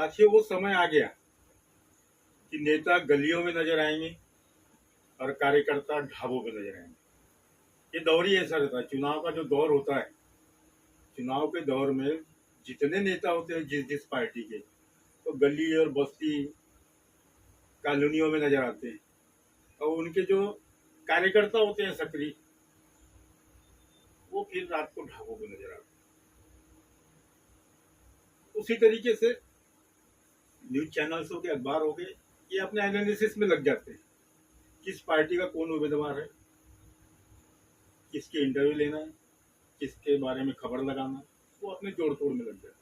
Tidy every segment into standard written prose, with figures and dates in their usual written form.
साथियों, वो समय आ गया कि नेता गलियों में नजर आएंगे और कार्यकर्ता ढाबों पे नजर आएंगे। ये दौर ही ऐसा रहता है। चुनाव का जो दौर होता है, चुनाव के दौर में जितने नेता होते हैं जिस जिस पार्टी के, तो गली और बस्ती कॉलोनियों में नजर आते हैं। और उनके जो कार्यकर्ता होते हैं सक्रिय, वो फिर रात को ढाबों पे नजर आते हैं। उसी तरीके से न्यूज चैनल्स हो गए, अखबार हो गए, ये अपने एनालिसिस में लग जाते हैं। किस पार्टी का कौन उम्मीदवार है, किसके इंटरव्यू लेना है, किसके बारे में खबर लगाना है, वो अपने जोड़ तोड़ में लग जाते हैं।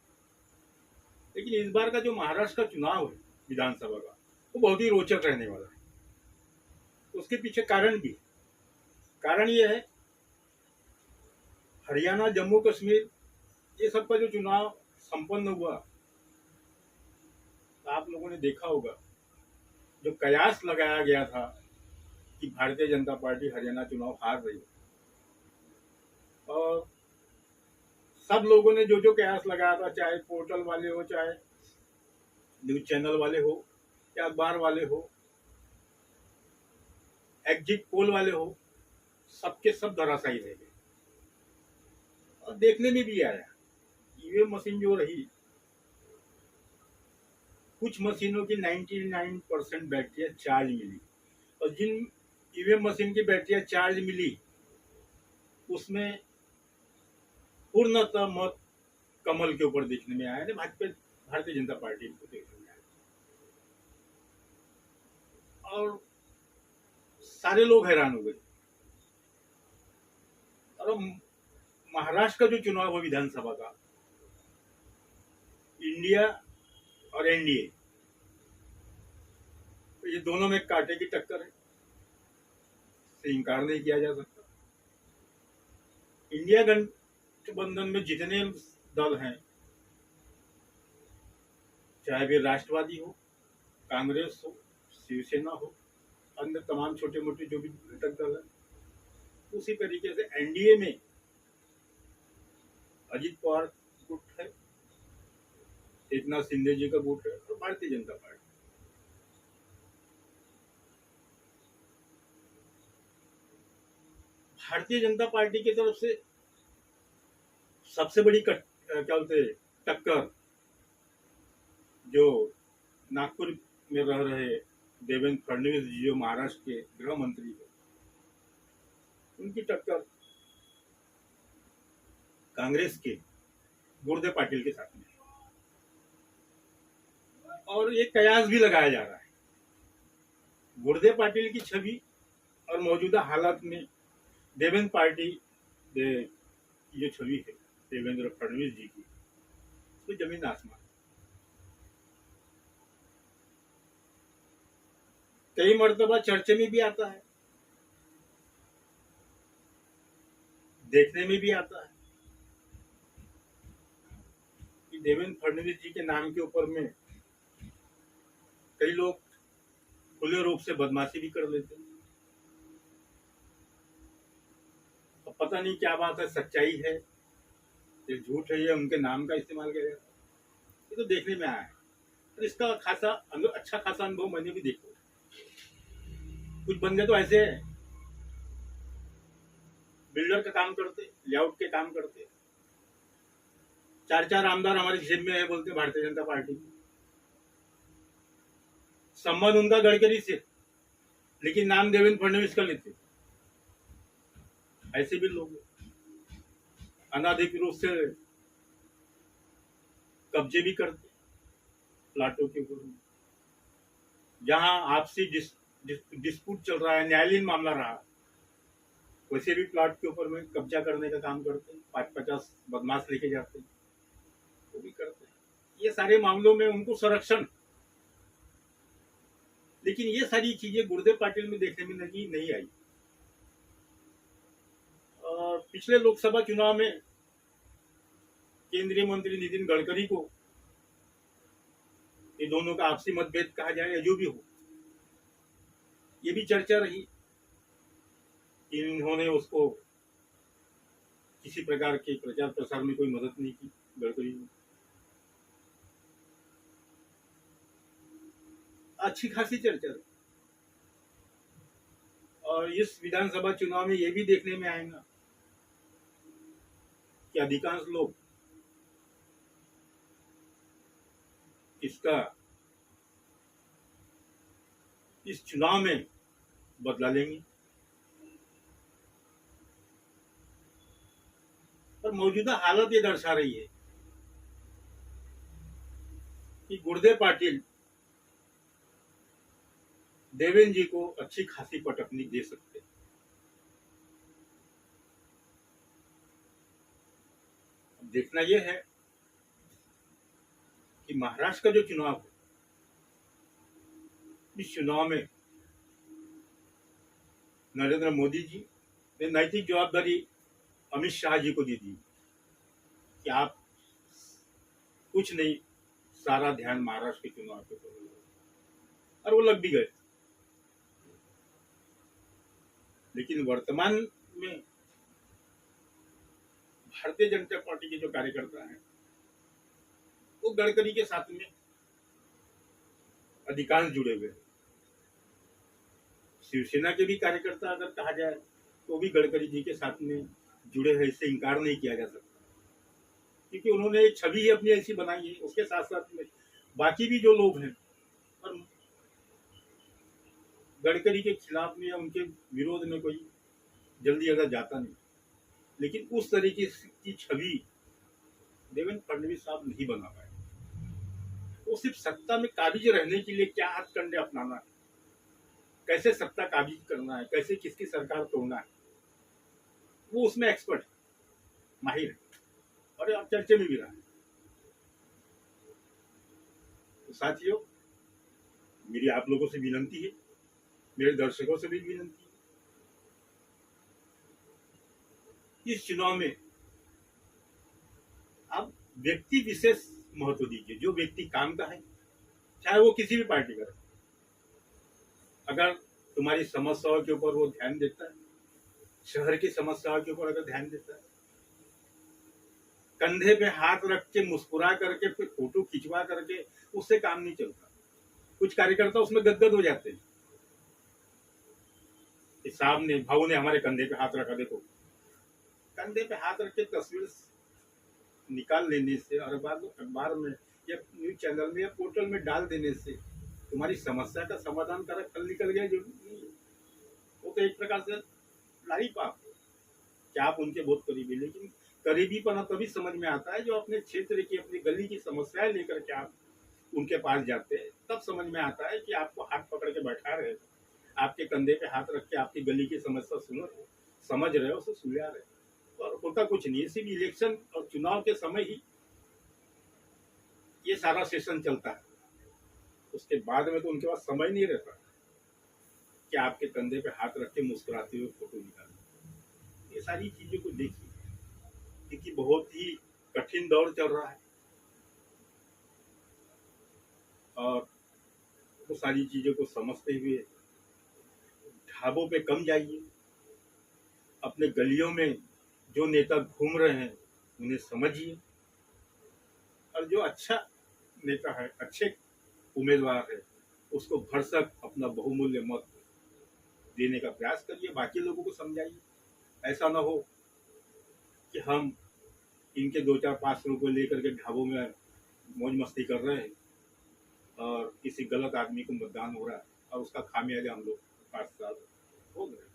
लेकिन इस बार का जो महाराष्ट्र का चुनाव है विधानसभा का, वो बहुत ही रोचक रहने वाला है। उसके पीछे कारण भी, कारण ये है, हरियाणा, जम्मू कश्मीर, ये सब का जो चुनाव संपन्न हुआ, तो आप लोगों ने देखा होगा जो कयास लगाया गया था कि भारतीय जनता पार्टी हरियाणा चुनाव हार रही है, और सब लोगों ने जो जो कयास लगाया था, चाहे पोर्टल वाले हो, चाहे न्यूज चैनल वाले हो, या अखबार वाले हो, एग्जिट पोल वाले हो, सबके सब धराशायी रह गए। और देखने में भी आया, ईवीएम मशीन जो रही, कुछ मशीनों की 99% बैटरियां चार्ज मिली, और जिन ईवीएम मशीन की बैटरियां चार्ज मिली, उसमें पूर्णतः मत कमल के ऊपर देखने में आया, भाजपा भारतीय जनता पार्टी को देखने में आया। और सारे लोग हैरान हो गए। और महाराष्ट्र का जो चुनाव है विधानसभा का, इंडिया और एनडीए, तो ये दोनों में कांटे की टक्कर है, से इनकार नहीं किया जा सकता। इंडिया गठबंधन में जितने दल हैं, चाहे वे राष्ट्रवादी हो, कांग्रेस हो, शिवसेना हो, अन्य तमाम छोटे मोटे जो भी घटक दल है, उसी तरीके से एनडीए में अजीत पवार गुट है, एकनाथ शिंदे जी का गुट है, और भारतीय जनता पार्टी। भारतीय जनता पार्टी की तरफ से सबसे बड़ी क्या बोलते टक्कर, जो नागपुर में रह रहे देवेंद्र फडणवीस जी, जो महाराष्ट्र के गृह मंत्री है, उनकी टक्कर कांग्रेस के गुर्दे पाटिल के साथ में। और एक कयास भी लगाया जा रहा है, गुर्दे पाटिल की छवि और मौजूदा हालात में देवेंद्र पार्टी की जो छवि है देवेंद्र फडणवीस जी की, तो जमीन आसमान। कई मर्तबा चर्चे में भी आता है, देखने में भी आता है कि देवेंद्र फडणवीस जी के नाम के ऊपर में कई लोग खुले रूप से बदमाशी भी कर लेते हैं। अब पता नहीं क्या बात है, सच्चाई है ये झूठ है, ये उनके नाम का इस्तेमाल किया जाता है, ये तो देखने में आया है। और इसका अच्छा खासा अनुभव मैंने भी देखा। कुछ बंदे तो ऐसे हैं, बिल्डर का काम करते, लेआउट के काम करते, 4-4 आमदार हमारी जेब में है बोलते भारतीय जनता पार्टी। संबंध उनका गडकरी से, लेकिन नाम देवेंद्र फडणवीस का लेते। ऐसे भी लोग अनाधिकृत रूप से कब्जे भी करते प्लाटों के ऊपर। जहां आपसी डिस्प्यूट चल रहा है, न्यायालयीन मामला रहा, वैसे भी प्लाट के ऊपर में कब्जा करने का काम करते हैं, 5-50 बदमाश लेके जाते हैं, वो भी करते हैं। ये सारे मामलों में उनको संरक्षण, लेकिन ये सारी चीजें गुर्दे पाटिल में देखने में नहीं आई। पिछले लोकसभा चुनाव में केंद्रीय मंत्री नितिन गडकरी को, ये दोनों का आपसी मतभेद कहा जाए या जो भी हो, ये भी चर्चा रही कि इन्होंने उसको किसी प्रकार के प्रचार प्रसार में कोई मदद नहीं की गडकरी ने। अच्छी खासी चर्चा रही। और इस विधानसभा चुनाव में ये भी देखने में आएगा कि अधिकांश लोग इसका इस चुनाव में बदला लेंगे। पर मौजूदा हालत ये दर्शा रही है कि गुर्दे पाटिल देवेंद्र जी को अच्छी खासी पटकनी दे सकते हैं। देखना यह है कि महाराष्ट्र का जो चुनाव है, इस चुनाव में नरेंद्र मोदी जी ने नैतिक जवाबदारी अमित शाह जी को दी थी कि आप कुछ नहीं, सारा ध्यान महाराष्ट्र के चुनाव पे करो, और वो लग भी गए। लेकिन वर्तमान में भारतीय जनता पार्टी के जो कार्यकर्ता हैं वो गडकरी के साथ में अधिकांश जुड़े हुए हैं। शिवसेना के भी कार्यकर्ता अगर कहा जाए तो भी गडकरी जी के साथ में जुड़े हैं, इससे इनकार नहीं किया जा सकता, क्योंकि उन्होंने एक छवि ही अपनी ऐसी बनाई है। उसके साथ साथ में बाकी भी जो लोग हैं और गडकरी के खिलाफ में या उनके विरोध में कोई जल्दी अगर जाता नहीं, लेकिन उस तरीके की छवि देवेंद्र फडणवीस साहब नहीं बना पाए। वो सिर्फ सत्ता में काबिज रहने के लिए क्या हथकंडे अपनाना है, कैसे सत्ता काबिज करना है, कैसे किसकी सरकार तोड़ना है, वो उसमें एक्सपर्ट माहिर है और अब चर्चे में भी रहा है। तो साथियों, मेरी आप लोगों से विनंती है, मेरे दर्शकों से भी विनंती है, इस चुनाव में आप व्यक्ति विशेष महत्व दीजिए। जो व्यक्ति काम का है, चाहे वो किसी भी पार्टी का है, अगर तुम्हारी समस्याओं के ऊपर वो ध्यान देता है, शहर की समस्याओं के ऊपर अगर ध्यान देता है, कंधे पे हाथ रख के मुस्कुरा करके फिर फोटो खिंचवा करके उससे काम नहीं चलता। कुछ कार्यकर्ता उसमें गदगद हो जाते हैं। साहब ने, भाऊ ने हमारे कंधे पे हाथ रखा, देखो, कंधे पे हाथ रख के तस्वीर निकाल लेने से और बाद अखबार में या न्यूज चैनल में या पोर्टल में डाल देने से तुम्हारी समस्या का समाधान कर कल निकल गया जरूरी नहीं है। वो तो एक प्रकार से लारीपाप है कि आप उनके बहुत करीबी, लेकिन करीबीपना तभी समझ में आता है जो अपने क्षेत्र की, अपनी गली की समस्याएं लेकर के आप उनके पास जाते हैं, तब समझ में आता है कि आपको हाथ पकड़ के बैठा रहे, आपके कंधे पे हाथ रख के आपकी गली की समस्या सुन रहे, समझ रहे, उसे सुलझा रहे। और होता कुछ नहीं, सिर्फ इलेक्शन और चुनाव के समय ही ये सारा सेशन चलता है। उसके बाद में तो उनके पास समय नहीं रहता कि आपके कंधे पे हाथ रख के मुस्कुराते हुए फोटो निकालें। ये सारी चीजों को देखिए, क्योंकि बहुत ही कठिन दौर चल रहा है और वो सारी चीजों को समझते हुए ढाबों पे कम जाइए। अपने गलियों में जो नेता घूम रहे हैं उन्हें समझिए, और जो अच्छा नेता है, अच्छे उम्मीदवार है, उसको भरसक अपना बहुमूल्य मत देने का प्रयास करिए। बाकी लोगों को समझाइए। ऐसा ना हो कि हम इनके 2-4-5 रुपए लेकर के ढाबों में मौज मस्ती कर रहे हैं और किसी गलत आदमी को मतदान हो रहा है और उसका खामियाजा हम लोग 5 साल हो गए।